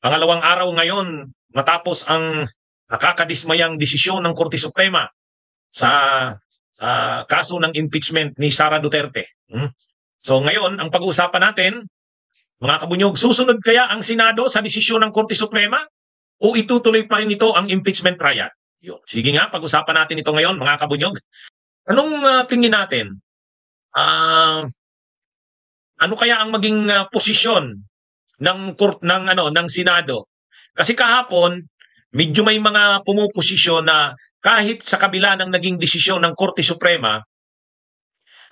Pangalawang araw ngayon matapos ang nakakadismayang desisyon ng Korte Suprema sa kaso ng impeachment ni Sara Duterte. So ngayon, ang pag-uusapan natin, mga kabunyog, susunod kaya ang Senado sa desisyon ng Korte Suprema o itutuloy pa rin ito ang impeachment trial? Sige nga, pag-usapan natin ito ngayon, mga kabunyog. Anong tingin natin? Ano kaya ang maging posisyon ng Senado? Kasi kahapon, medyo may mga pumuposisyon na kahit sa kabila ng naging desisyon ng Korte Suprema,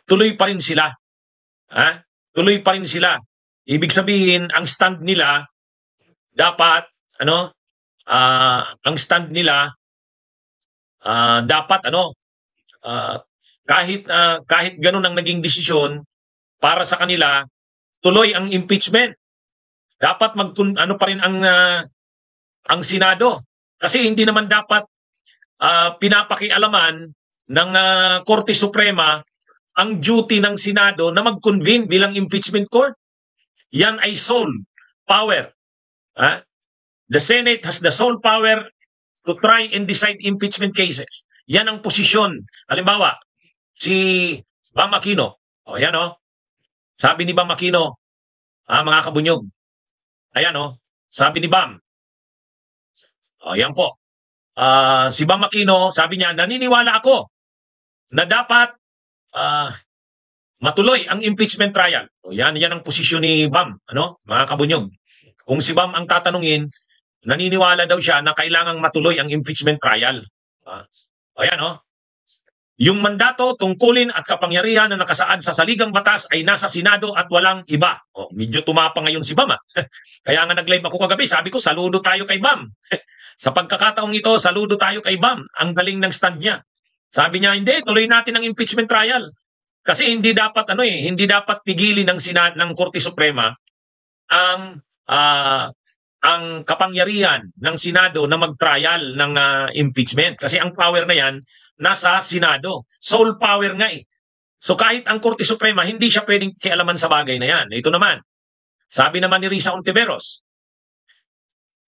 tuloy pa rin sila. Tuloy pa rin sila. Ibig sabihin, ang stand nila dapat kahit ganun ang naging desisyon para sa kanila, tuloy ang impeachment. Dapat pa rin ang Senado. Kasi hindi naman dapat pinapakialaman ng Korte Suprema ang duty ng Senado na mag-convene bilang impeachment court. Yan ay sole power. The Senate has the sole power to try and decide impeachment cases. Yan ang posisyon. Halimbawa, si Bam Aquino. Sabi ni Bam Aquino, mga kabunyog. Sabi ni Bam. Yan po. Si Bam Aquino, sabi niya, naniniwala ako na dapat matuloy ang impeachment trial. Yan ang posisyon ni Bam, mga kabunyog. Kung si Bam ang tatanungin, naniniwala daw siya na kailangang matuloy ang impeachment trial. Yung mandato, tungkulin at kapangyarihan na nakasaad sa saligang batas ay nasa Senado at walang iba. Medyo tumapang ngayon si Bam. Kaya nga nag-live ako kagabi, sabi ko, saludo tayo kay Bam. Sa pagkakataong ito, saludo tayo kay Bam. Ang galing ng stand niya. Sabi niya, hindi, tuloy natin ang impeachment trial. Kasi hindi dapat hindi dapat pigilin ng Korte Suprema ang kapangyarihan ng Senado na mag-trial ng impeachment. Kasi ang power na yan nasa Senado. Sole power nga eh. So kahit ang Korte Suprema, hindi siya pwedeng kialaman sa bagay na yan. Ito naman, sabi naman ni Risa Ontiveros,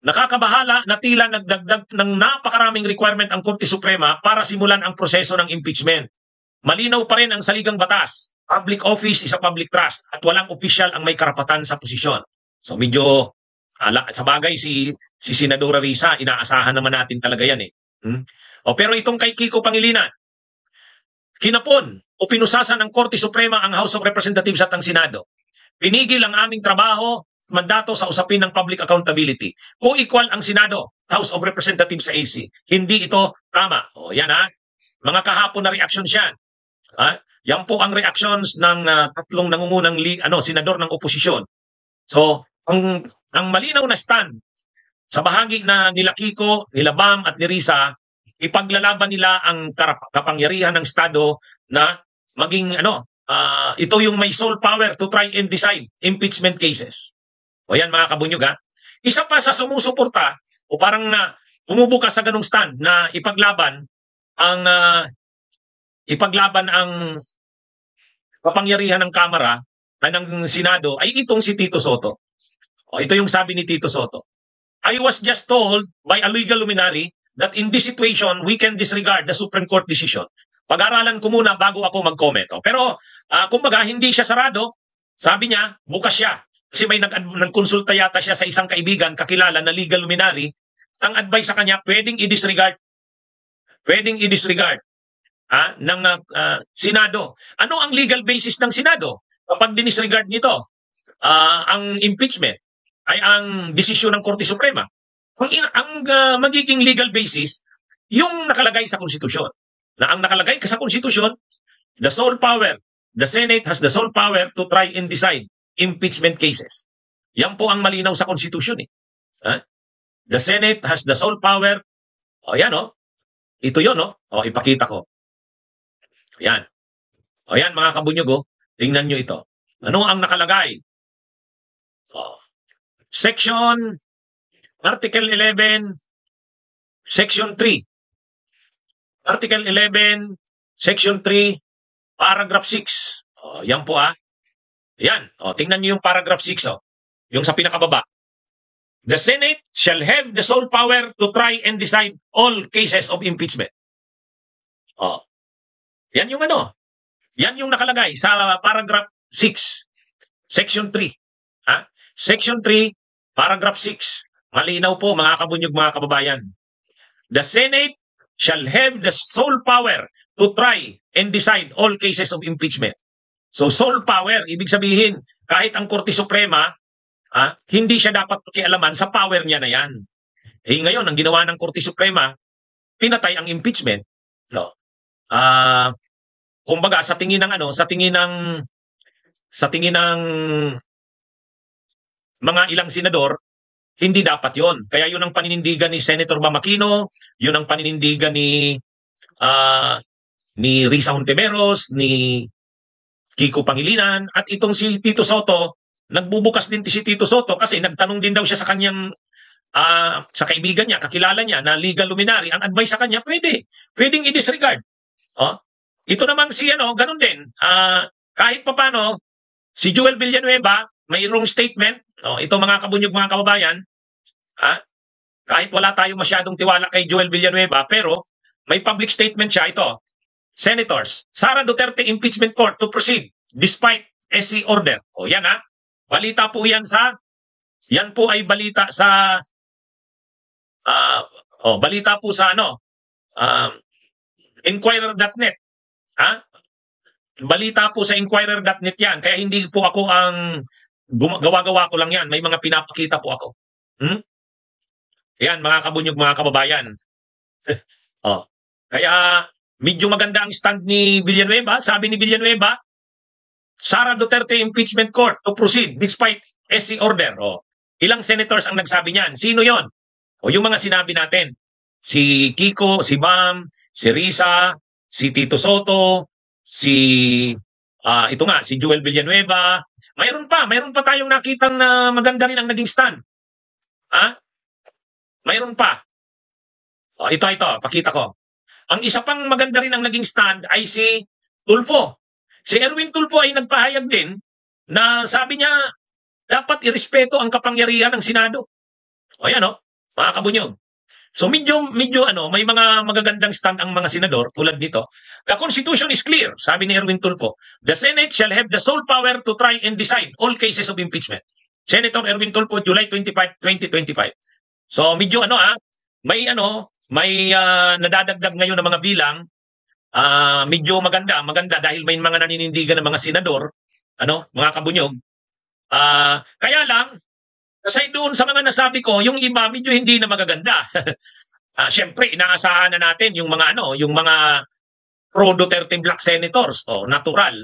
nakakabahala na tila nagdagdag ng napakaraming requirement ang Korte Suprema para simulan ang proseso ng impeachment. Malinaw pa rin ang saligang batas. Public office is a public trust at walang opisyal ang may karapatan sa posisyon. So medyo sa bagay si Senadora Risa, inaasahan naman natin talaga yan eh. Pero itong kay Kiko Pangilinan, kinapon o pinusasan ng Korte Suprema ang House of Representatives at ang Senado. Pinigil ang aming trabaho, mandato sa usapin ng public accountability. Co-equal ang Senado, House of Representatives sa AC. Hindi ito tama. Yan mga kahapon na reactions yan. Yan po ang reactions ng tatlong nangungunang senador ng oposisyon. So, ang malinaw na stand sa bahagi na nila Kiko, nila Bam at ni Risa, ipaglalaban nila ang kapangyarihan ng Estado na maging ito yung may sole power to try and decide impeachment cases. Yan mga kabunyog Isa pa sa sumusuporta o parang bumubukas sa ganung stand na ipaglaban ang kapangyarihan ng Kamara ng Senado ay itong si Tito Soto. Ito yung sabi ni Tito Soto. I was just told by a legal luminary that in this situation, we can disregard the Supreme Court decision. Pag-aralan ko muna bago ako mag-comment. Pero, kumbaga, hindi siya sarado. Sabi niya, bukas siya. Kasi may nagkonsulta yata siya sa isang kaibigan, kakilala na legal luminary. Ang advice sa kanya, pwedeng i-disregard ng Senado. Ano ang legal basis ng Senado? Kapag dinisregard nito, ang impeachment ay ang desisyon ng Korte Suprema. Ang magiging legal basis, yung nakalagay sa konstitusyon. Na ang nakalagay sa konstitusyon, the Senate has the sole power to try and decide impeachment cases. Yan po ang malinaw sa konstitusyon eh. The Senate has the sole power. Ito yun ipakita ko. Yan. Yan mga kabunyog tingnan nyo ito. Ano ang nakalagay? Article 11, Section 3. Article 11, Section 3, Paragraph 6. Yan po Yan. Tingnan nyo yung Paragraph 6. Yung sa pinakababa. The Senate shall have the sole power to try and decide all cases of impeachment. Oh. Yan yung ano. Yan yung nakalagay sa paragraph 6, section 3. Ha? Section 3, paragraph 6. Malinaw po mga kabunyog, mga kababayan. The Senate shall have the sole power to try and decide all cases of impeachment. So sole power, ibig sabihin, kahit ang Korte Suprema, hindi siya dapat pakialaman sa power niya na yan. Eh ngayon, ang ginawa ng Korte Suprema, pinatay ang impeachment. No. Kumbaga sa tingin ng mga ilang senador, hindi dapat 'yon. Kaya 'yun ang paninindigan ni Senator Bam Aquino, 'yun ang paninindigan ni Risa Hontiveros, ni Kiko Pangilinan, at itong si Tito Soto. Nagbubukas din si Tito Soto kasi nagtanong din daw siya sa kanyang sa kaibigan niya, kakilala niya na legal luminary. Ang advice sa kanya, pwedeng i-disregard. Ito namang si ganun din. Kahit papano, si Joel Villanueva, mayroong statement. Ito mga kabunyog, mga kababayan, kahit wala tayong masyadong tiwala kay Joel Villanueva, pero may public statement siya. Ito, Senators, Sara Duterte Impeachment Court to proceed despite SC order. Yan balita po yan po ay balita sa balita po sa Inquirer.net. Balita po sa Inquirer.net yan. Kaya hindi po ako ang gawa-gawa ko lang yan. May mga pinapakita po ako. Yan, mga kabunyog, mga kababayan. Kaya medyo maganda ang stand ni Villanueva. Sabi ni Villanueva, Sara Duterte Impeachment Court to proceed despite SC order. Ilang senators ang nagsabi niyan? Sino yon? Yung mga sinabi natin. Si Kiko, si Bam, si Risa, si Tito Soto, si Joel Villanueva. Mayroon pa tayong nakitang maganda rin ang naging stand. Mayroon pa. Ito, pakita ko. Ang isa pang maganda rin ang naging stand ay si Tulfo. Si Erwin Tulfo ay nagpahayag din na sabi niya dapat irespeto ang kapangyarihan ng Senado. Yan mga kabunyog. So medyo may mga magagandang stand ang mga senador tulad nito. The Constitution is clear, sabi ni Erwin Tulfo. The Senate shall have the sole power to try and decide all cases of impeachment. Senator Erwin Tulfo, July 25, 2025. So medyo may nadadagdag ngayon ng mga bilang, medyo maganda dahil may mga naninindigan ng mga senador, mga kabunyog. Kaya lang, kasi doon sa mga nasabi ko, yung iba medyo hindi na magaganda. Siyempre, inaasahan na natin yung mga pro-Duterte Black Senators, natural,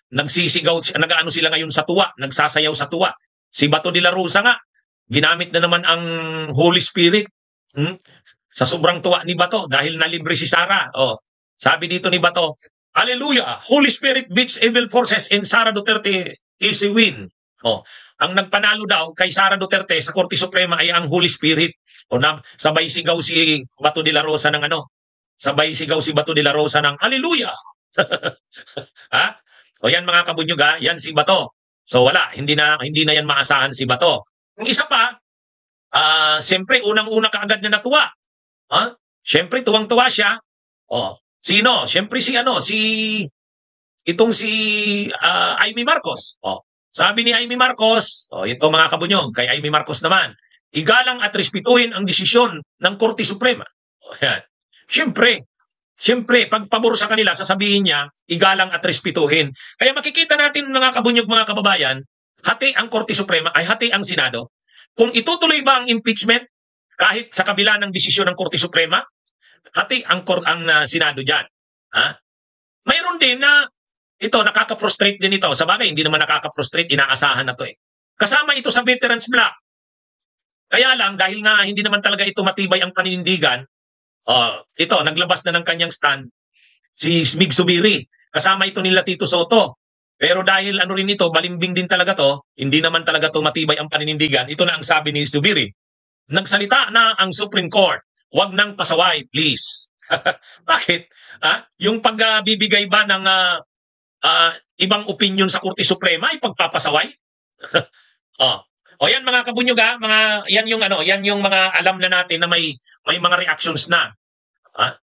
nagsisigaw, nag-ano sila ngayon sa tuwa, nagsasayaw sa tuwa. Si Bato de la Rosa nga, ginamit na naman ang Holy Spirit sa sobrang tuwa ni Bato dahil nalibre si Sara. Sabi dito ni Bato, Hallelujah! Holy Spirit beats evil forces and Sara Duterte is a win. Ang nagpanalo daw kay Sara Duterte sa Korte Suprema ay ang Holy Spirit. Sabay sigaw si Bato de la Rosa ng Hallelujah! Yan mga kabunyog, yan si Bato. So wala, hindi na yan maasahan si Bato. Yung isa pa, siyempre unang-una kaagad na natuwa. Siyempre tuwang-tuwa siya. Sino? Siyempre si Amy Marcos. Sabi ni Amy Marcos, ito mga kabunyog, kay Amy Marcos naman, igalang at respetuhin ang desisyon ng Korte Suprema. Yan. Siyempre, pag pabor sa kanila, sasabihin niya, igalang at respetuhin. Kaya makikita natin mga kabunyog, mga kababayan, hati ang Korte Suprema, ay hati ang Senado. Kung itutuloy ba ang impeachment, kahit sa kabila ng desisyon ng Korte Suprema, hati ang Senado dyan. Mayroon din na ito, nakaka-frustrate din ito. Sa bagay, hindi naman nakaka-frustrate, inaasahan na to Kasama ito sa Veterans Block. Kaya lang, dahil nga hindi naman talaga ito matibay ang paninindigan, ito, naglabas na ng kanyang stand si Mig Zubiri. Kasama ito nila Tito Soto. Pero dahil rin ito, balimbing din talaga to, hindi naman talaga to matibay ang paninindigan, ito na ang sabi ni Zubiri. Nagsalita na ang Supreme Court, wag nang pasaway, please. Bakit? Yung pagbibigay ba ng ibang opinion sa Korte Suprema ay pagpapasaway? O yan mga kabunyog ha, yan yung yan yung mga alam na natin na may mga reactions na. Ha?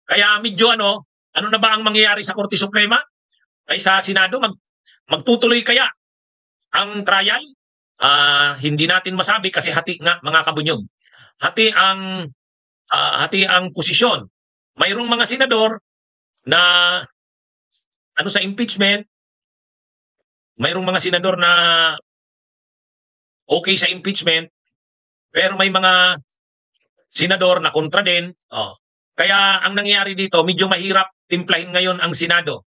Kaya medyo ano na ba ang mangyayari sa Korte Suprema? Ay sa Senado magtutuloy kaya ang trial? Hindi natin masabi kasi hati nga mga kabunyog. Hati ang posisyon. Mayroong mga senador na sa impeachment, mayroong mga senador na okay sa impeachment, pero may mga senador na kontra din. Kaya ang nangyayari dito, medyo mahirap timplahin ngayon ang Senado.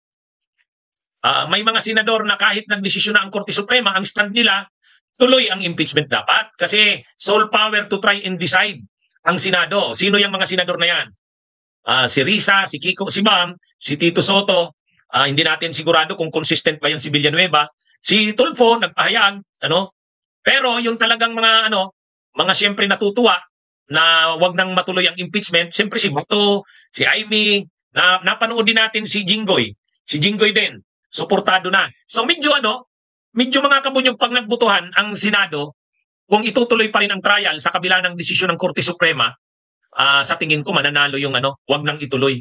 May mga senador na kahit nagdesisyon na ang Korte Suprema, ang stand nila, tuloy ang impeachment dapat. Kasi sole power to try and decide ang Senado. Sino yung mga senador na yan? Si Risa, si Kiko, si Bam, si Tito Soto. Hindi natin sigurado kung consistent ba yung si Villanueva. Si Tulfo, nagpahayag. Pero yung talagang mga siyempre natutuwa na wag nang matuloy ang impeachment, siyempre si Bato, si Amy, napanood din natin si Jinggoy. Si Jinggoy din, suportado na. So medyo mga kabunyog pag nagbutuhan ang Senado, kung itutuloy pa rin ang trial sa kabila ng desisyon ng Korte Suprema, sa tingin ko mananalo yung wag nang ituloy.